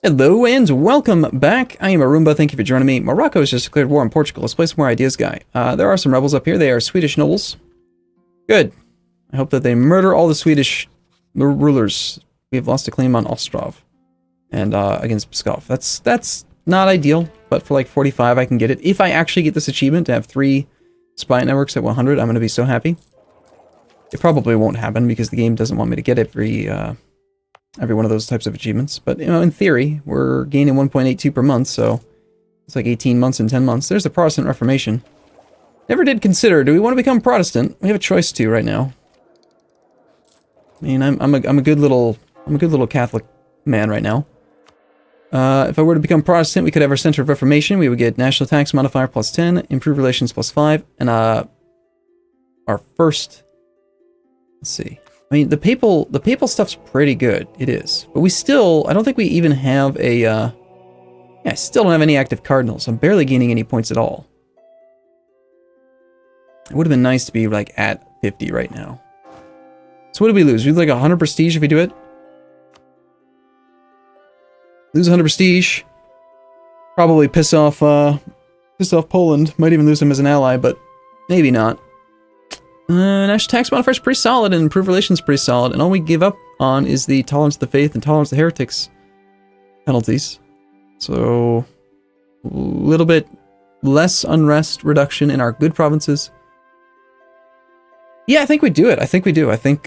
Hello and welcome back. I am Arumba. Thank you for joining me. Morocco has just declared war on Portugal. Let's play some more ideas, guy. There are some rebels up here. They are Swedish nobles. Good. I hope that they murder all the Swedish rulers. We have lost a claim on Ostrov and against Pskov. That's not ideal, but for like 45 I can get it. If I actually get this achievement to have 3 spy networks at 100, I'm going to be so happy. It probably won't happen because the game doesn't want me to get every one of those types of achievements. But, you know, in theory, we're gaining 1.82 per month, so it's like 18 months and 10 months. There's the Protestant Reformation. Never did consider, do we want to become Protestant? We have a choice to right now. I mean, I'm a good little Catholic man right now. If I were to become Protestant, we could have our Center of Reformation. We would get National Tax Modifier plus 10, Improved Relations plus 5, and our first... Let's see. I mean, the papal stuff's pretty good. It is. But we still, I don't think we even have a, yeah, I still don't have any active cardinals. I'm barely gaining any points at all. It would have been nice to be, like, at 50 right now. So what did we lose? We lose, like, 100 prestige if we do it? Lose 100 prestige. Probably piss off Poland. Might even lose them as an ally, but maybe not. National tax modifier is pretty solid, and improved relations pretty solid, and all we give up on is the tolerance of the faith and tolerance of the heretics penalties. So, a little bit less unrest reduction in our good provinces. Yeah, I think we do it. I think we do. I think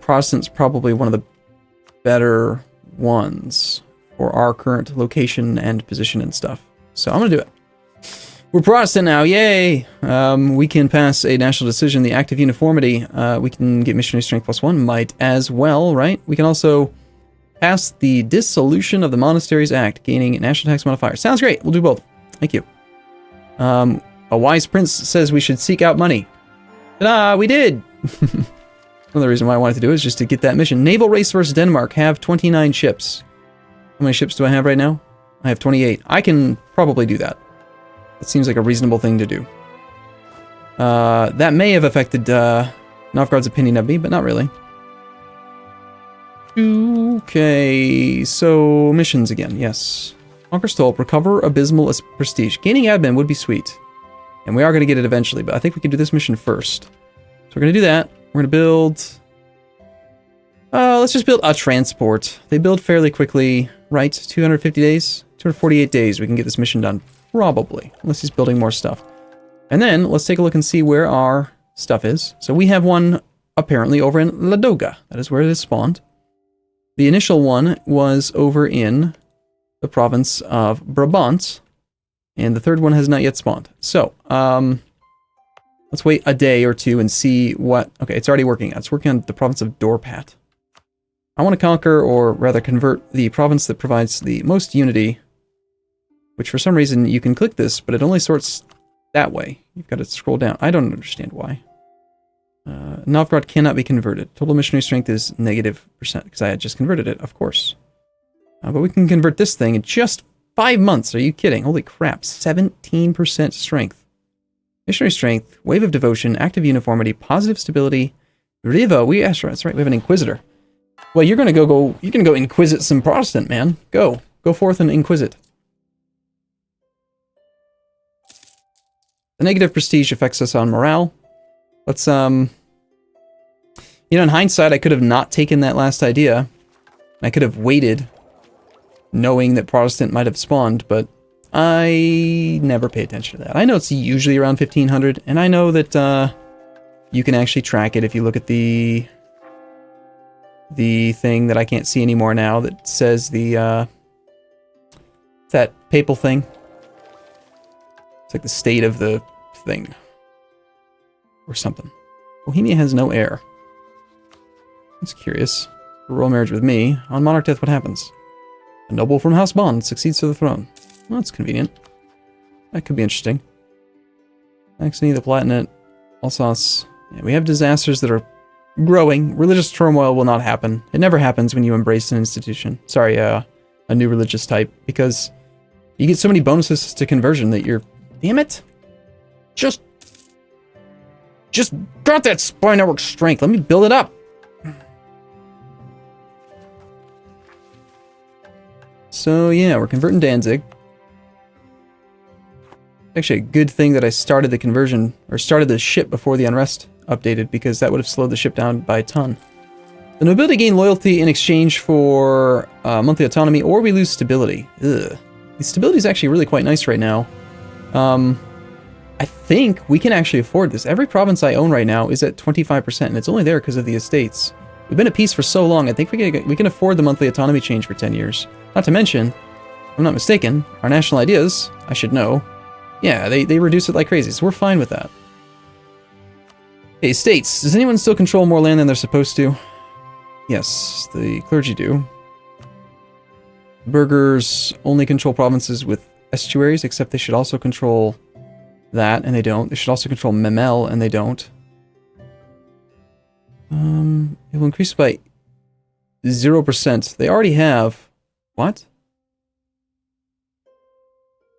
Protestant's probably one of the better ones for our current location and position and stuff. So I'm gonna do it. We're Protestant now, yay! We can pass a national decision, the Act of Uniformity. We can get missionary strength plus 1, might as well, right? We can also pass the Dissolution of the Monasteries Act, gaining national tax modifier. Sounds great, we'll do both. Thank you. A wise prince says we should seek out money. Ta-da, we did! Another reason why I wanted to do it is just to get that mission. Naval race versus Denmark, have 29 ships. How many ships do I have right now? I have 28. I can probably do that. It seems like a reasonable thing to do. That may have affected Novgorod's opinion of me, but not really. Okay, so missions again, yes. Conquer Stolp, recover abysmal prestige. Gaining admin would be sweet. And we are going to get it eventually, but I think we can do this mission first. So we're going to do that. We're going to build... let's just build a transport. They build fairly quickly, right? 250 days? 248 days we can get this mission done. Probably, unless he's building more stuff. And then, let's take a look and see where our stuff is. So we have one, apparently, over in Ladoga. That is where it is spawned. The initial one was over in the province of Brabant. And the third one has not yet spawned. So, let's wait a day or two and see what... Okay, it's already working. It's working on the province of Dorpat. I want to conquer, or rather convert, the province that provides the most unity... Which for some reason you can click this, but it only sorts that way. You've got to scroll down. I don't understand why. Novgorod cannot be converted. Total missionary strength is -%, because I had just converted it, of course. But we can convert this thing in just 5 months. Are you kidding? Holy crap. 17% strength. Missionary strength, wave of devotion, active uniformity, positive stability, Riva. That's right, we have an inquisitor. Well, you're gonna go inquisit some Protestant, man. Go forth and inquisit. The negative prestige affects us on morale. Let's, in hindsight, I could have not taken that last idea. I could have waited, knowing that Protestant might have spawned, but I never pay attention to that. I know it's usually around 1500, and I know that, you can actually track it if you look at the thing that I can't see anymore now that says that papal thing. It's like the state of the thing. Or something. Bohemia has no heir. That's curious. Royal marriage with me. On monarch death, what happens? A noble from House Bond succeeds to the throne. Well, that's convenient. That could be interesting. Saxony, the Palatinate, Alsace. Yeah, we have disasters that are growing. Religious turmoil will not happen. It never happens when you embrace an institution. Sorry, a new religious type. Because you get so many bonuses to conversion that you're... Damn it! Just got that spy network strength. Let me build it up. So yeah, we're converting Danzig. Actually a good thing that I started the conversion, or started the ship before the unrest updated, because that would have slowed the ship down by a ton. The nobility gain loyalty in exchange for monthly autonomy, or we lose stability. Ugh. The stability is actually really quite nice right now. I think we can actually afford this. Every province I own right now is at 25%, and it's only there because of the estates. We've been at peace for so long, I think we can afford the monthly autonomy change for 10 years. Not to mention, if I'm not mistaken, our national ideas, I should know, yeah, they reduce it like crazy, so we're fine with that. Okay, states. Does anyone still control more land than they're supposed to? Yes, the clergy do. Burghers only control provinces with estuaries, except they should also control that, and they don't. They should also control Memel, and they don't. It will increase by 0%. They already have... What?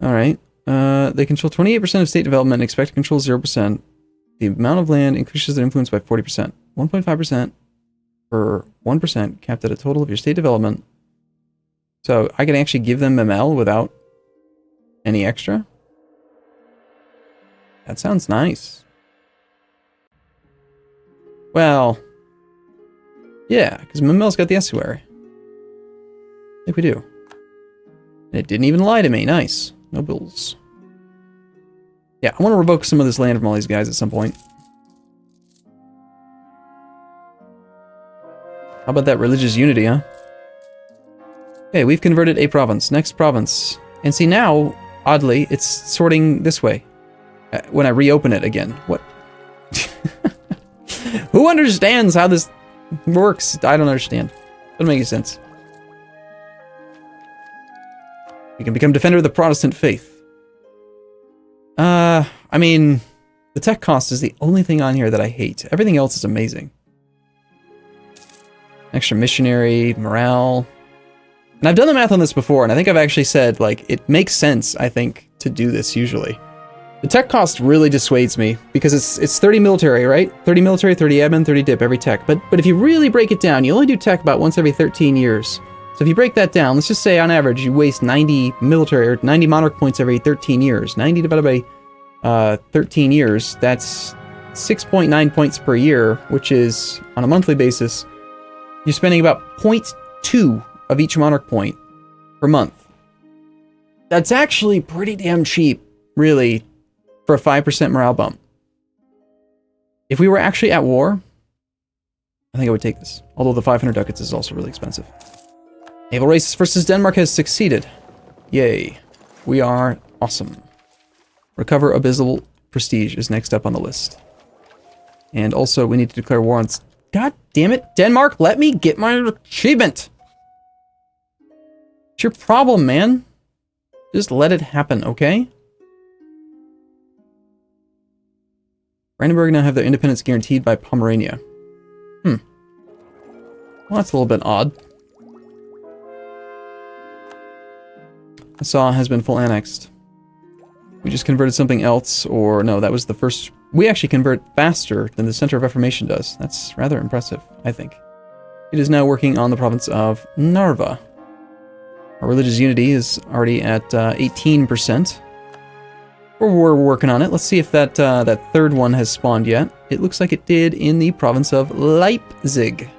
Alright. They control 28% of state development and expect to control 0%. The amount of land increases their influence by 40%. 1.5% for 1%, capped at a total of your state development. So I can actually give them Memel without any extra? That sounds nice. Well, yeah, because Memel's got the estuary. I think we do. And it didn't even lie to me. Nice. No bills. Yeah, I want to revoke some of this land from all these guys at some point. How about that religious unity, huh? Okay, we've converted a province. Next province. And see now, oddly, it's sorting this way. When I reopen it again. What? Who understands how this works? I don't understand. Doesn't make any sense. You can become defender of the Protestant faith. I mean, the tech cost is the only thing on here that I hate. Everything else is amazing. Extra missionary, morale. And I've done the math on this before, and I think I've actually said, like, it makes sense, I think, to do this usually. The tech cost really dissuades me, because it's 30 military, right? 30 military, 30 admin, 30 dip, every tech. But if you really break it down, you only do tech about once every 13 years. So if you break that down, let's just say on average you waste 90 military, or 90 monarch points every 13 years. 90 divided by 13 years, that's 6.9 points per year, which is, on a monthly basis, you're spending about 0.2 of each monarch point per month. That's actually pretty damn cheap, really, for a 5% morale bump. If we were actually at war, I think I would take this. Although the 500 ducats is also really expensive. Naval race versus Denmark has succeeded. Yay. We are awesome. Recover Abyssal Prestige is next up on the list. And also, we need to declare war on... God damn it, Denmark, let me get my achievement! It's your problem, man. Just let it happen, okay? Brandenburg now have their independence guaranteed by Pomerania. Well, that's a little bit odd. Nassau has been full annexed. We just converted something else, or no, that was the first... We actually convert faster than the Center of Reformation does. That's rather impressive, I think. It is now working on the province of Narva. Our religious unity is already at 18%. We're working on it. Let's see if that third one has spawned yet. It looks like it did in the province of Leipzig.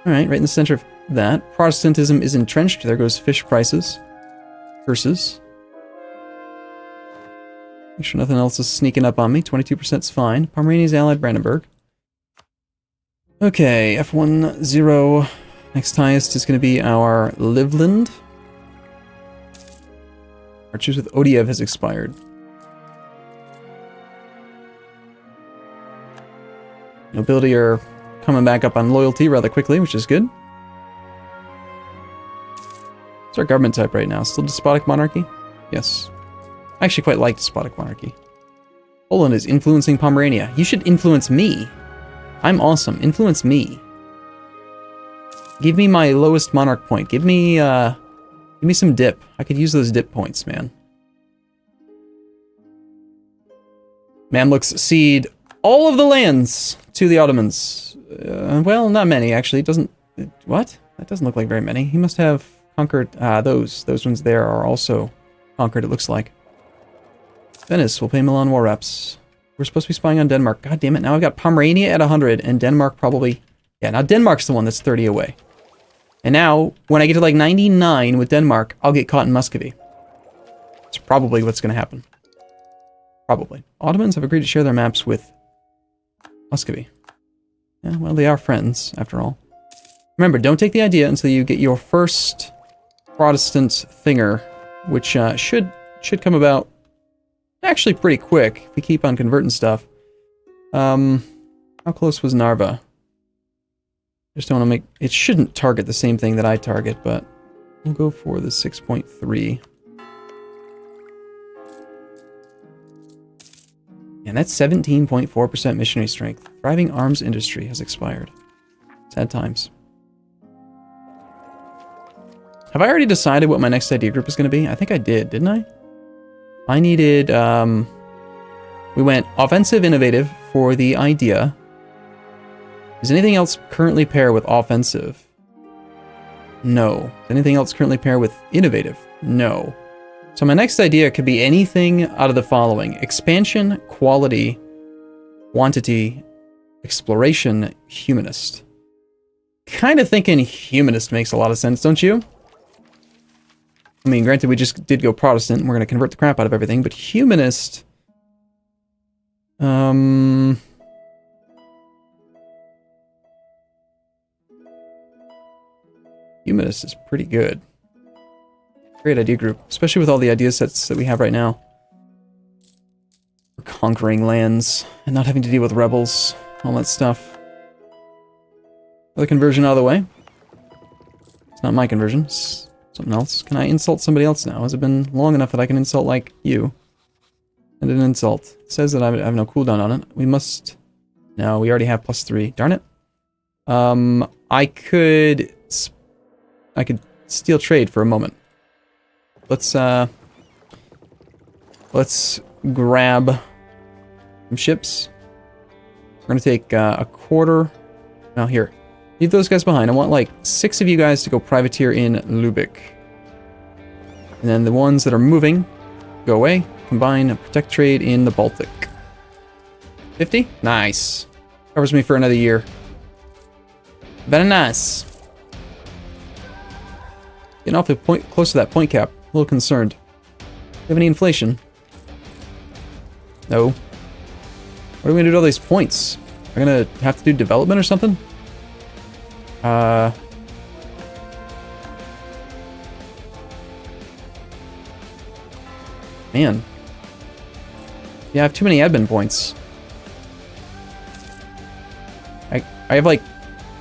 Alright, right in the center of that. Protestantism is entrenched. There goes fish prices. Curses. Make sure nothing else is sneaking up on me. 22% is fine. Pomerania's allied Brandenburg. Okay, F10. Next highest is going to be our Livland. Our truce with Odiev has expired. Nobility are coming back up on loyalty rather quickly, which is good. What's our government type right now? Still despotic monarchy? Yes. I actually quite like despotic monarchy. Poland is influencing Pomerania. You should influence me. I'm awesome. Influence me. Give me my lowest monarch point. Give me some dip. I could use those dip points, man. Mamluks cede all of the lands to the Ottomans. Well, not many, actually. It doesn't... What? That doesn't look like very many. He must have conquered. Those ones there are also conquered, it looks like. Venice will pay Milan war reps. We're supposed to be spying on Denmark. God damn it, now I've got Pomerania at 100, and Denmark probably... Yeah, now Denmark's the one that's 30 away. And now, when I get to like 99 with Denmark, I'll get caught in Muscovy. It's probably what's going to happen. Probably. Ottomans have agreed to share their maps with Muscovy. Yeah, well, they are friends, after all. Remember, don't take the idea until you get your first Protestant thinger, which should come about actually pretty quick if we keep on converting stuff. How close was Narva? Just don't want to make... It shouldn't target the same thing that I target, but we'll go for the 6.3. And that's 17.4% missionary strength. Thriving arms industry has expired. Sad times. Have I already decided what my next idea group is going to be? I think I did, didn't I? I needed, we went offensive innovative for the idea. Does anything else currently pair with offensive? No. Does anything else currently pair with innovative? No. So my next idea could be anything out of the following. Expansion, quality, quantity, exploration, humanist. Kind of thinking humanist makes a lot of sense, don't you? I mean, granted, we just did go Protestant, and we're going to convert the crap out of everything, but humanist... Humanist is pretty good. Great idea group, especially with all the idea sets that we have right now. We're conquering lands, and not having to deal with rebels, all that stuff. The conversion out of the way. It's not my conversion, it's something else. Can I insult somebody else now? Has it been long enough that I can insult, like, you? And an insult. It says that I have no cooldown on it. We must... No, we already have +3. Darn it. I could steal trade for a moment. Let's grab some ships. We're gonna take a quarter. Now here, leave those guys behind. I want like 6 of you guys to go privateer in Lubeck. And then the ones that are moving, go away. Combine and protect trade in the Baltic. 50? Nice. Covers me for another year. Very nice. Getting awfully close to that point cap. A little concerned. Do you have any inflation? No. What are we gonna do with all these points? We're gonna have to do development or something? Man. Yeah, I have too many admin points. I have like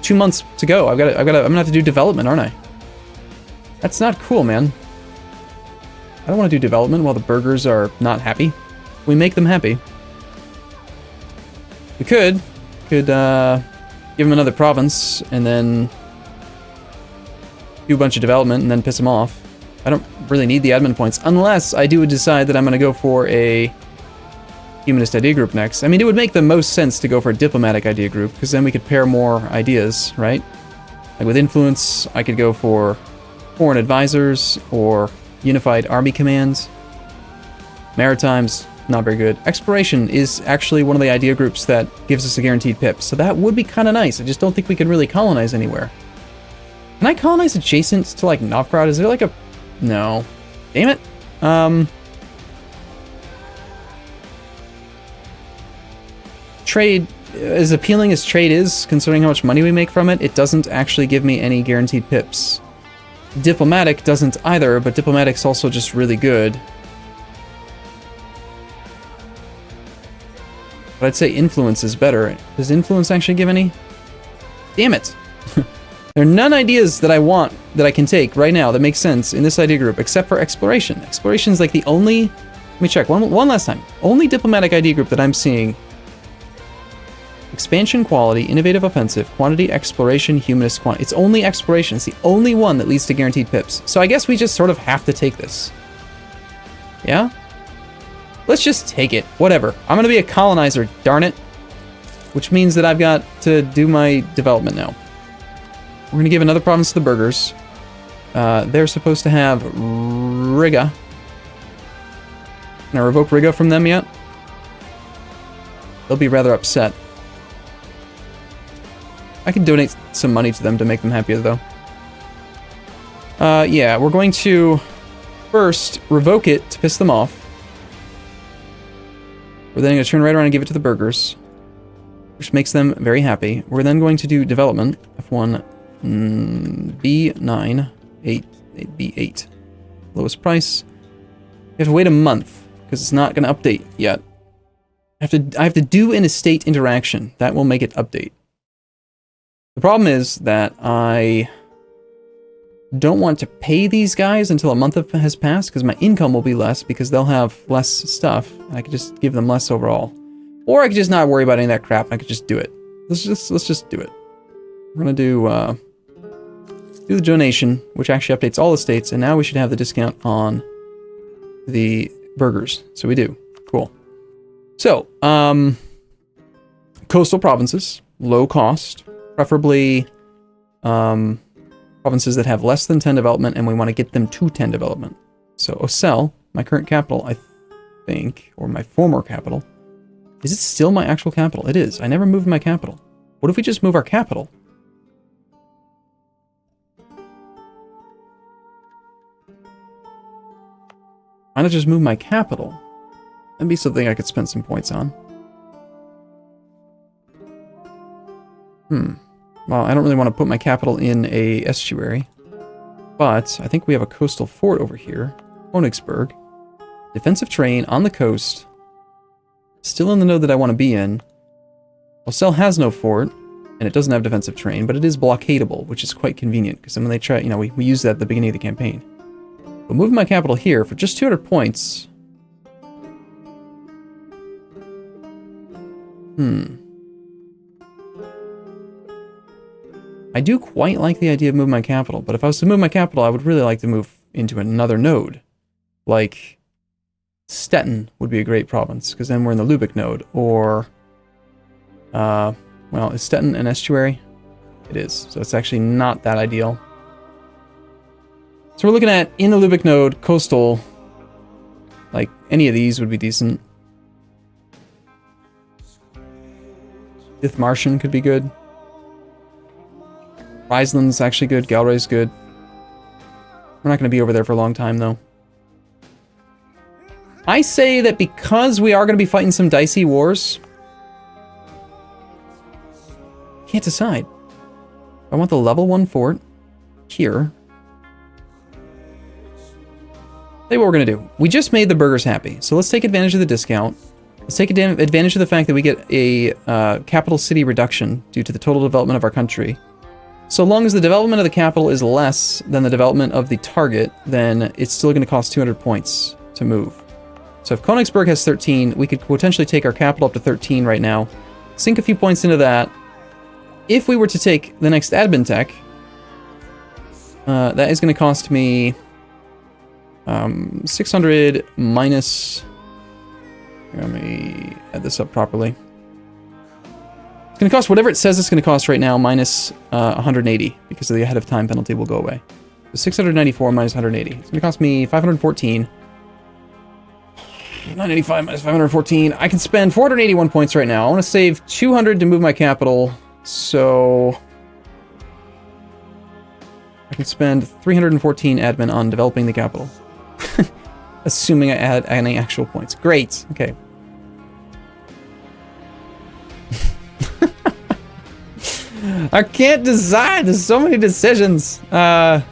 2 months to go. I'm gonna have to do development, aren't I? That's not cool, man. I don't want to do development while the burghers are not happy. We make them happy. We could give them another province and then do a bunch of development and then piss them off. I don't really need the admin points unless I do decide that I'm going to go for a humanist idea group next. I mean, it would make the most sense to go for a diplomatic idea group because then we could pair more ideas, right? Like with influence, I could go for foreign advisors or unified army commands. Maritime's not very good. Exploration is actually one of the idea groups that gives us a guaranteed pip, so that would be kind of nice. I just don't think we can really colonize anywhere. Can I colonize adjacent to like Novgorod? Is there like a... No. Damn it. Trade, as appealing as trade is, considering how much money we make from it, it doesn't actually give me any guaranteed pips. Diplomatic doesn't either, but diplomatic's also just really good. But I'd say influence is better. Does influence actually give any? Damn it! There are none ideas that I want that I can take right now that make sense in this idea group, except for exploration. Exploration is like the only... Let me check one last time. Only diplomatic idea group that I'm seeing. Expansion, quality, innovative, offensive, quantity, exploration, humanist, quantity. It's only exploration. It's the only one that leads to guaranteed pips. So I guess we just sort of have to take this. Yeah? Let's just take it. Whatever. I'm going to be a colonizer, darn it. Which means that I've got to do my development now. We're going to give another province to the burghers. They're supposed to have Riga. Can I revoke Riga from them yet? They'll be rather upset. I can donate some money to them to make them happier, though. Yeah, we're going to first revoke it to piss them off. We're then going to turn right around and give it to the burghers, which makes them very happy. We're then going to do development. F1, B9, 8, B8. Lowest price. We have to wait a month, because it's not going to update yet. I have to do an estate interaction. That will make it update. The problem is that I don't want to pay these guys until a month has passed, because my income will be less, because they'll have less stuff, and I could just give them less overall. Or I could just not worry about any of that crap, and I could just do it. Let's just do it. We're gonna do the donation, which actually updates all the states, and now we should have the discount on the burghers. So we do. Cool. So, coastal provinces, low cost, preferably provinces that have less than 10 development, and we want to get them to 10 development. So Ocel, my current capital, I think, or my former capital. Is it still my actual capital? It is. I never moved my capital. What if we just move our capital? Why not just move my capital? That'd be something I could spend some points on. Well, I don't really want to put my capital in a estuary, but I think we have a coastal fort over here. Königsberg. Defensive terrain on the coast. Still in the node that I want to be in. Ocel has no fort, and it doesn't have defensive terrain, but it is blockadable, which is quite convenient, because when they try, we use that at the beginning of the campaign. But moving my capital here for just 200 points... I do quite like the idea of moving my capital, but if I was to move my capital, I would really like to move into another node. Like, Stettin would be a great province, because then we're in the Lubeck node, or... well, is Stettin an estuary? It is, so it's actually not that ideal. So we're looking at, in the Lubeck node, coastal, like, any of these would be decent. Dithmarschen could be good. Friesland's actually good. Galray's good. We're not going to be over there for a long time, though. I say that because we are going to be fighting some dicey wars... Can't decide. I want the level 1 fort here. Tell you what we're going to do. We just made the burghers happy, so let's take advantage of the discount. Let's take advantage of the fact that we get a capital city reduction due to the total development of our country. So long as the development of the capital is less than the development of the target, then it's still going to cost 200 points to move. So if Königsberg has 13, we could potentially take our capital up to 13 right now, sink a few points into that. If we were to take the next admin tech, that is going to cost me 600 minus... Let me add this up properly. It's going to cost whatever it says it's going to cost right now, minus 180, because of the ahead of time penalty will go away. So 694 minus 180. It's going to cost me 514. 985 minus 514. I can spend 481 points right now. I want to save 200 to move my capital, so... I can spend 314 admin on developing the capital. Assuming I add any actual points. Great. Okay. I can't decide. There's so many decisions. None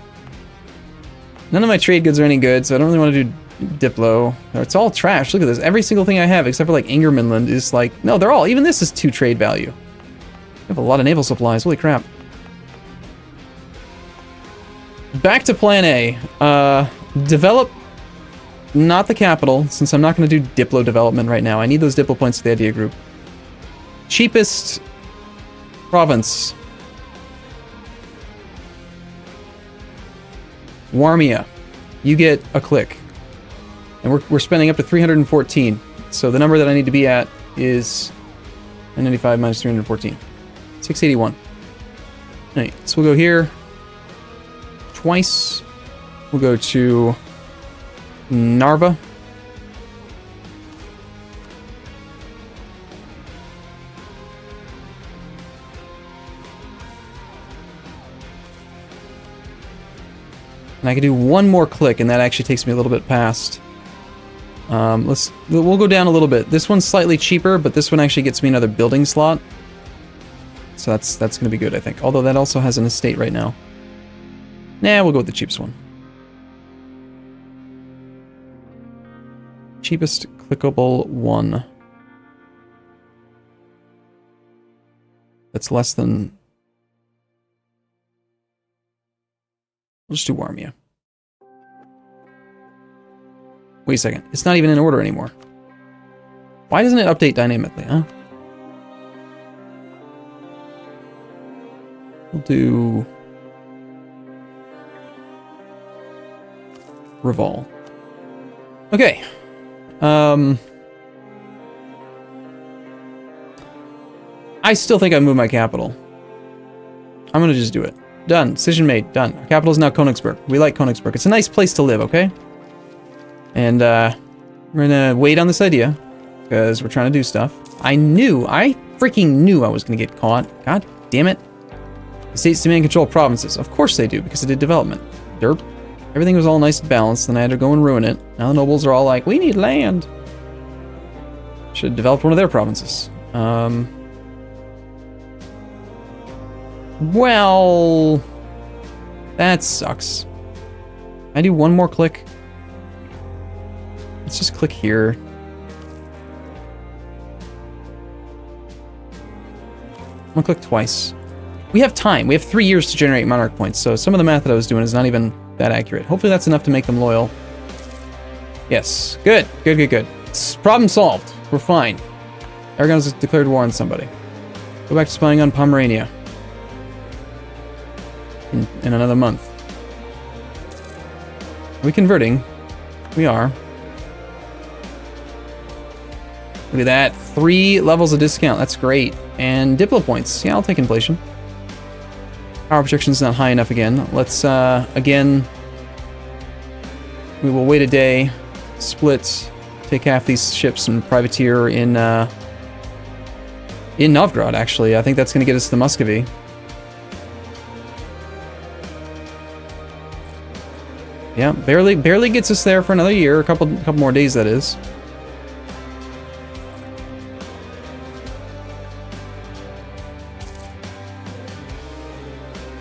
of my trade goods are any good, so I don't really want to do Diplo. It's all trash. Look at this. Every single thing I have, except for like Ingermanland, is like... No, they're all... Even this is 2 trade value. I have a lot of naval supplies. Holy crap. Back to plan A. Develop... Not the capital, since I'm not going to do Diplo development right now. I need those Diplo points for the idea group. Cheapest province. Warmia. You get a click. And we're spending up to 314. So the number that I need to be at is 995 minus 314. 681. Alright, so we'll go here. Twice. We'll go to Narva. And I can do one more click, and that actually takes me a little bit past. We'll go down a little bit. This one's slightly cheaper, but this one actually gets me another building slot. So that's going to be good, I think. Although that also has an estate right now. Nah, we'll go with the cheapest one. Cheapest clickable one. That's less than... We'll just do Warmia. Wait a second. It's not even in order anymore. Why doesn't it update dynamically, huh? We'll do... Revol. Okay. I still think I moved my capital. I'm gonna just do it. Done. Decision made. Done. Our capital is now Königsberg. We like Königsberg. It's a nice place to live, okay? And, we're gonna wait on this idea, because we're trying to do stuff. I freaking knew I was gonna get caught. God damn it. The states demand control of provinces. Of course they do, because I did development. Derp. Everything was all nice and balanced, then I had to go and ruin it. Now the nobles are all like, we need land. Should have developed one of their provinces. Well, that sucks. I do one more click. Let's just click here. I'm gonna click twice. We have time. We have 3 years to generate monarch points, so some of the math that I was doing is not even that accurate. Hopefully that's enough to make them loyal. Yes. Good. Good, good, good. Problem solved. We're fine. Aragon's declared war on somebody. Go back to spying on Pomerania. In another month. Are we converting? We are. Look at that. 3 levels of discount. That's great. And Diplo points. Yeah, I'll take inflation. Power projection's not high enough again. Let's, again... We will wait a day. Split. Take half these ships and privateer in Novgorod, actually. I think that's going to get us to Muscovy. Yeah, barely gets us there for another year. A couple more days, that is.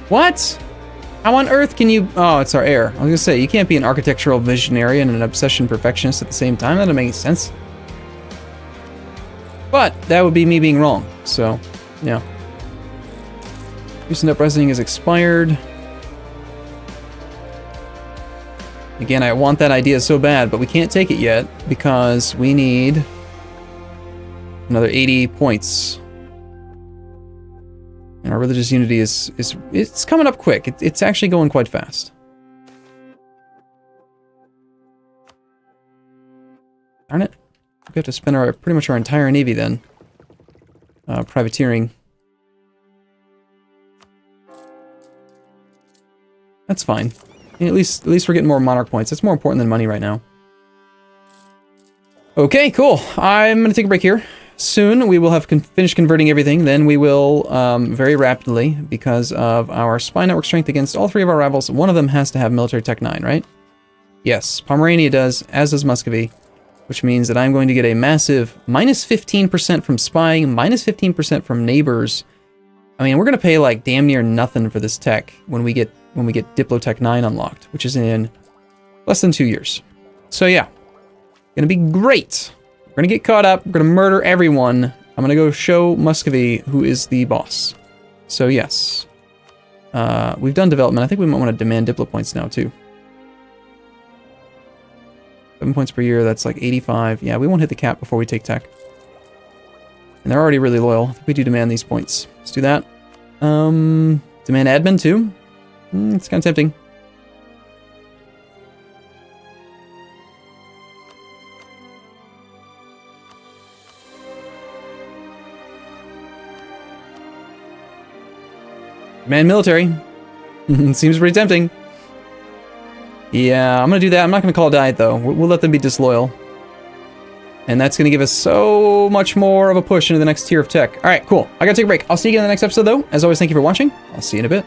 What? How on earth can you... Oh, it's our heir. I was gonna say, you can't be an architectural visionary and an obsession perfectionist at the same time. That doesn't make any sense. But that would be me being wrong. So, yeah. Recent uprising has expired. Again, I want that idea so bad, but we can't take it yet because we need another 80 points. And our religious unity it's coming up quick. It's actually going quite fast. Darn it. We have to spend pretty much our entire navy then. Privateering. That's fine. At least we're getting more monarch points. That's more important than money right now. Okay, cool. I'm going to take a break here. Soon we will have finished converting everything. Then we will, very rapidly, because of our spy network strength against all 3 of our rivals, one of them has to have military tech 9, right? Yes, Pomerania does, as does Muscovy, which means that I'm going to get a massive minus 15% from spying, minus 15% from neighbors. I mean, we're going to pay like damn near nothing for this tech when we get Diplotech 9 unlocked, which is in less than 2 years. So yeah, gonna be great. We're gonna get caught up. We're gonna murder everyone. I'm gonna go show Muscovy who is the boss. So yes, we've done development. I think we might want to demand Diplo points now too. 7 points per year. That's like 85. Yeah, we won't hit the cap before we take tech. And they're already really loyal. I think we do demand these points. Let's do that. Demand admin too. It's kind of tempting. Man, military. Seems pretty tempting. Yeah, I'm going to do that. I'm not going to call a diet, though. We'll let them be disloyal. And that's going to give us so much more of a push into the next tier of tech. All right, cool. I got to take a break. I'll see you again in the next episode, though. As always, thank you for watching. I'll see you in a bit.